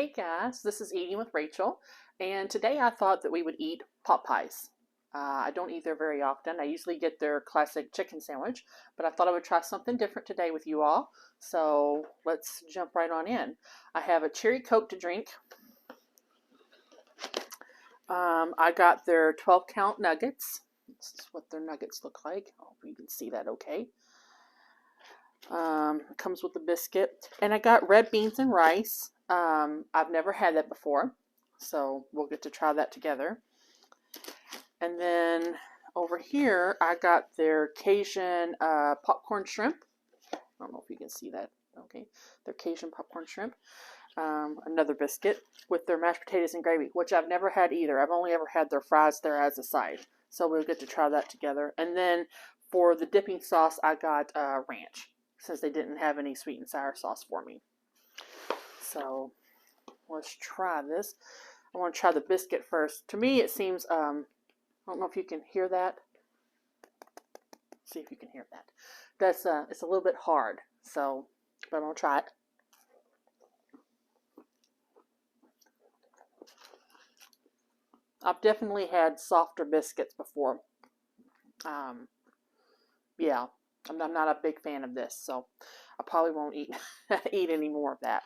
Hey guys, this is Eating with Rachel, and today I thought that we would eat Popeyes. I don't eat there very often. I usually get their classic chicken sandwich, but I thought I would try something different today with you all. So let's jump right on in. I have a cherry Coke to drink. I got their 12 count nuggets. This is what their nuggets look like. I hope you can see that okay. It comes with a biscuit, and I got red beans and rice. I've never had that before, so we'll get to try that together. And then over here, I got their Cajun popcorn shrimp. I don't know if you can see that. Okay, their Cajun popcorn shrimp. Another biscuit with their mashed potatoes and gravy, which I've never had either. I've only ever had their fries there as a side, so we'll get to try that together. And then for the dipping sauce, I got ranch, since they didn't have any sweet and sour sauce for me. So let's try this. I want to try the biscuit first. To me, it seems, I don't know if you can hear that. See if you can hear that. That's, it's a little bit hard, so, but I'm going to try it. I've definitely had softer biscuits before. Yeah, I'm not a big fan of this, so I probably won't eat any more of that.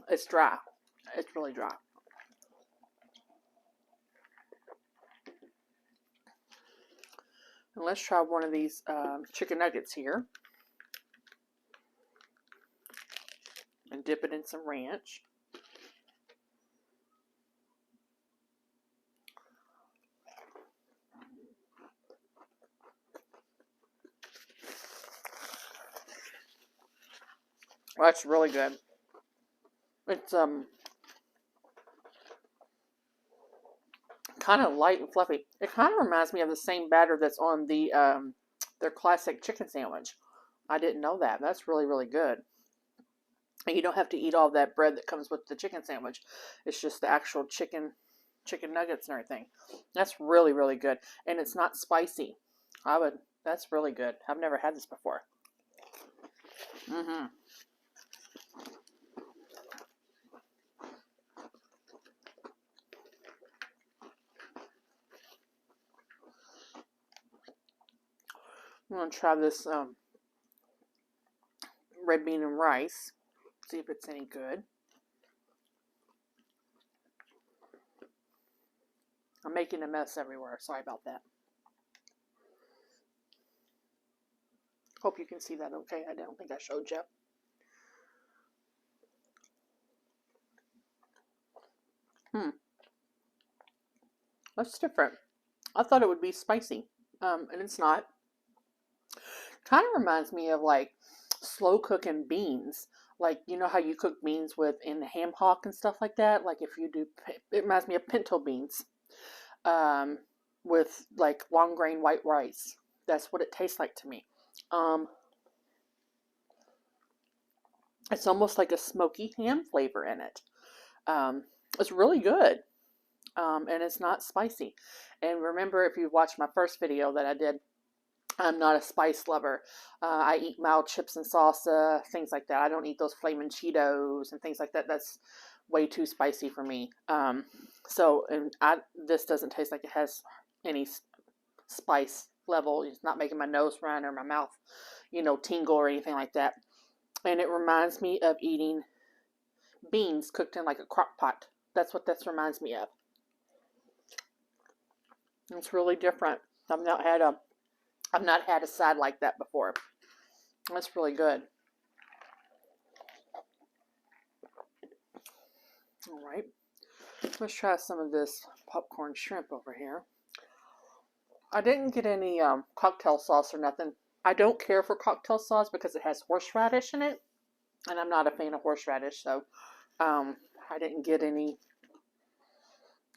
It's dry. It's really dry. And let's try one of these chicken nuggets here. And dip it in some ranch. Well, that's really good. It's kind of light and fluffy. It kind of reminds me of the same batter that's on the their classic chicken sandwich. I didn't know that. That's really, really good. And you don't have to eat all that bread that comes with the chicken sandwich. It's just the actual chicken nuggets and everything. That's really, really good. And it's not spicy. That's really good. I've never had this before. I'm going to try this red bean and rice. See if it's any good. I'm making a mess everywhere. Sorry about that. Hope you can see that okay. I don't think I showed you. That's different. I thought it would be spicy, and it's not. Kind of reminds me of like slow cooking beans. Like, you know how you cook beans in the ham hock and stuff like that? Like if you do, it reminds me of pinto beans with like long grain white rice. That's what it tastes like to me. It's almost like a smoky ham flavor in it. It's really good. And it's not spicy. And remember, if you watched my first video that I did, I'm not a spice lover. I eat mild chips and salsa, things like that. I don't eat those flaming Cheetos and things like that. That's way too spicy for me. This doesn't taste like it has any spice level. It's not making my nose run or my mouth, tingle or anything like that. And it reminds me of eating beans cooked in like a crock pot. That's what this reminds me of. It's really different. I've not had a side like that before. That's really good. All right. Let's try some of this popcorn shrimp over here. I didn't get any cocktail sauce or nothing. I don't care for cocktail sauce because it has horseradish in it. And I'm not a fan of horseradish, so I didn't get any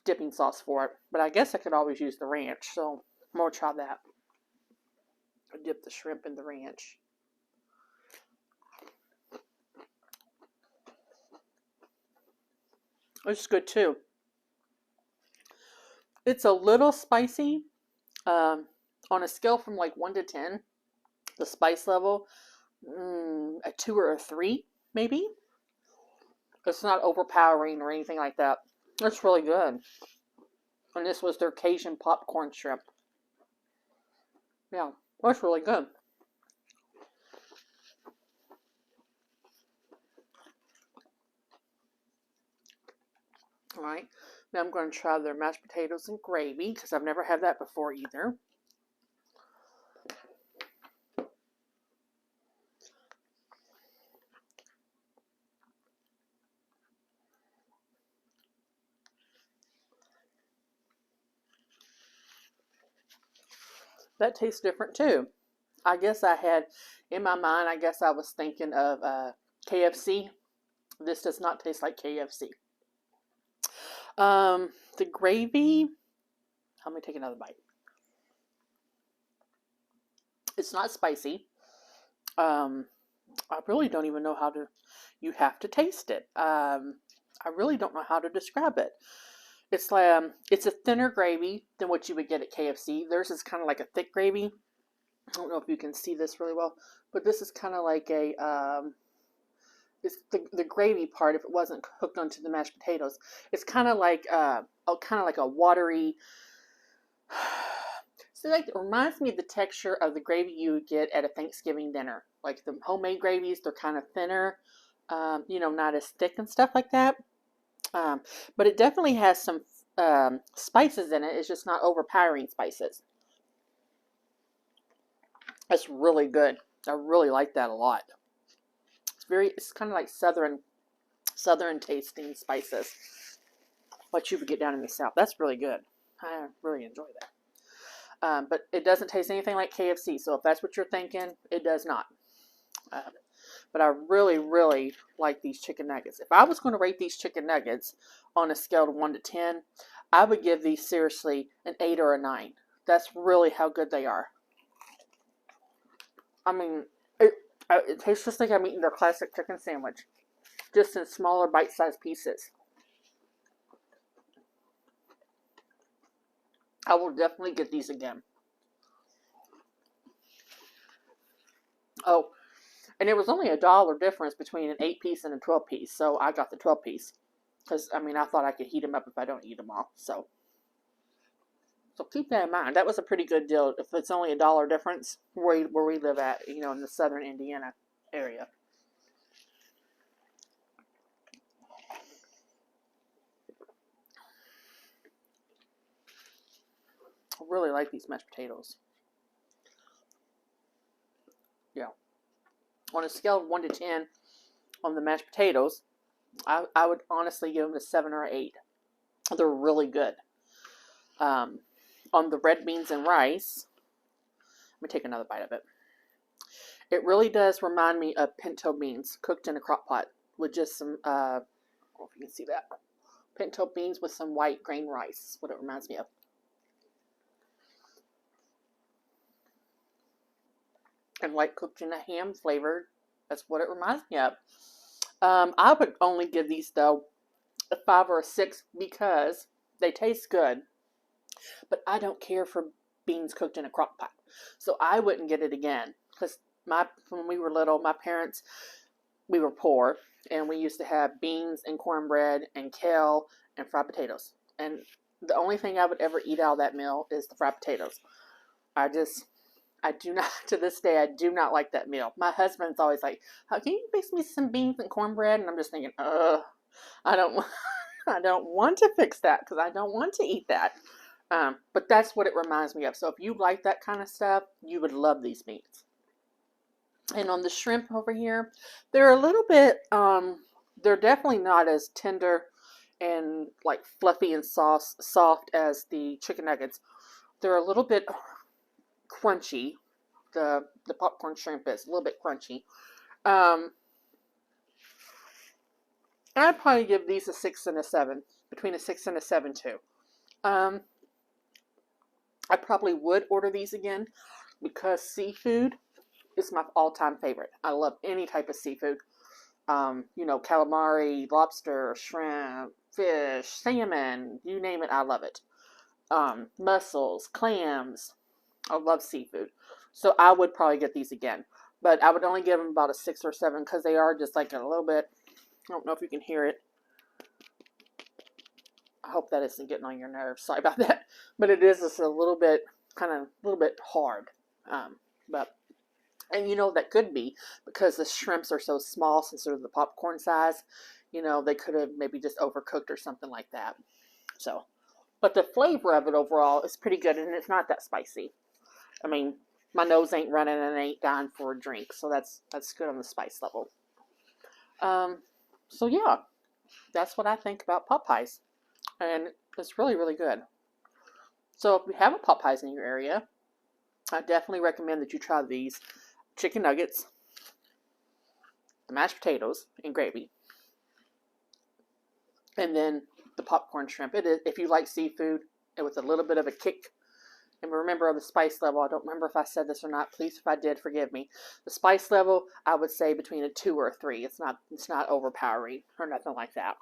dipping sauce for it. But I guess I could always use the ranch, so I'm going to try that. I dip the shrimp in the ranch. It's good too. It's a little spicy. On a scale from like 1 to 10, the spice level, a 2 or a 3. maybe. It's not overpowering or anything like that. It's really good. And this was their Cajun popcorn shrimp. Yeah, that's really good. All right, now I'm going to try their mashed potatoes and gravy because I've never had that before either. That tastes different too. I guess I had, in my mind, I guess I was thinking of KFC. This does not taste like KFC. The gravy, let me take another bite. It's not spicy. I really don't even know how to, you have to taste it. I really don't know how to describe it. It's like, it's a thinner gravy than what you would get at KFC. Theirs is kind of like a thick gravy. I don't know if you can see this really well, but this is kind of like a, it's the gravy part. If it wasn't cooked onto the mashed potatoes, it's kind of like a watery. So like, it reminds me of the texture of the gravy you would get at a Thanksgiving dinner. Like the homemade gravies, they're kind of thinner, not as thick and stuff like that. But it definitely has some spices in it. It's just not overpowering spices. It's really good. I really like that a lot. It's kind of like southern tasting spices. What you would get down in the South. That's really good. I really enjoy that. But it doesn't taste anything like KFC. So if that's what you're thinking, it does not. But I really, really like these chicken nuggets. If I was going to rate these chicken nuggets on a scale of 1 to 10, I would give these seriously an 8 or a 9. That's really how good they are. I mean, it tastes just like I'm eating their classic chicken sandwich, just in smaller bite-sized pieces. I will definitely get these again. Oh, and it was only $1 difference between an 8-piece and a 12-piece, so I got the 12-piece. Because, I mean, I thought I could heat them up if I don't eat them all, so keep that in mind. That was a pretty good deal if it's only $1 difference where we live at, in the southern Indiana area. I really like these mashed potatoes. Yeah. On a scale of 1 to 10 on the mashed potatoes, I would honestly give them a 7 or 8. They're really good. On the red beans and rice, let me take another bite of it. It really does remind me of pinto beans cooked in a crock pot with just some, I don't know if you can see that, pinto beans with some white grain rice is what it reminds me of. And like cooked in a ham flavored, that's what it reminds me of. I would only give these, though, a 5 or a 6 because they taste good. But I don't care for beans cooked in a crock pot. So I wouldn't get it again. Because when we were little, my parents, we were poor. And we used to have beans and cornbread and kale and fried potatoes. And the only thing I would ever eat out of that meal is the fried potatoes. I do not, to this day, I do not like that meal. My husband's always like, "How can you fix me some beans and cornbread?" And I'm just thinking, I don't want to fix that because I don't want to eat that. But that's what it reminds me of. So if you like that kind of stuff, you would love these meats. And on the shrimp over here, they're a little bit, they're definitely not as tender and like fluffy and soft as the chicken nuggets. They're a little bit crunchy. The popcorn shrimp is a little bit crunchy. I'd probably give these a 6 and a 7. Between a 6 and a 7 too. I probably would order these again because seafood is my all-time favorite. I love any type of seafood. Calamari, lobster, shrimp, fish, salmon, you name it, I love it. Mussels, clams. I love seafood. So I would probably get these again. But I would only give them about a 6 or 7 because they are just like a little bit, I don't know if you can hear it. I hope that isn't getting on your nerves. Sorry about that. But it is just a little bit, kind of a little bit hard. But, and you know, that could be because the shrimps are so small since they're the popcorn size. You know, they could have maybe just overcooked or something like that. So, but the flavor of it overall is pretty good, and it's not that spicy. I mean, my nose ain't running and I ain't dying for a drink, so that's good on the spice level. So yeah, that's what I think about Popeyes, and it's really, really good. So if you have a Popeyes in your area, I definitely recommend that you try these chicken nuggets, the mashed potatoes, and gravy, and then the popcorn shrimp. It is, if you like seafood, and with a little bit of a kick. And remember, on the spice level, I don't remember if I said this or not. Please, if I did, forgive me. The spice level, I would say between a 2 or a 3. It's not overpowering or nothing like that.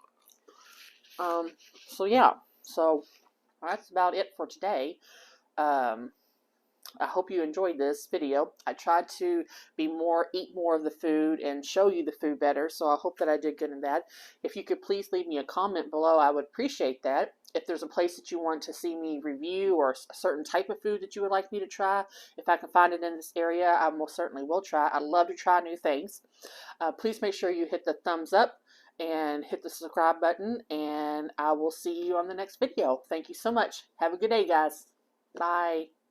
So yeah, so that's about it for today. I hope you enjoyed this video. I tried to eat more of the food and show you the food better, so I hope that I did good in that. If you could please leave me a comment below, I would appreciate that. If there's a place that you want to see me review or a certain type of food that you would like me to try, if I can find it in this area, I most certainly will try. I love to try new things. Please make sure you hit the thumbs up and hit the subscribe button, and I will see you on the next video. Thank you so much. Have a good day, guys. Bye.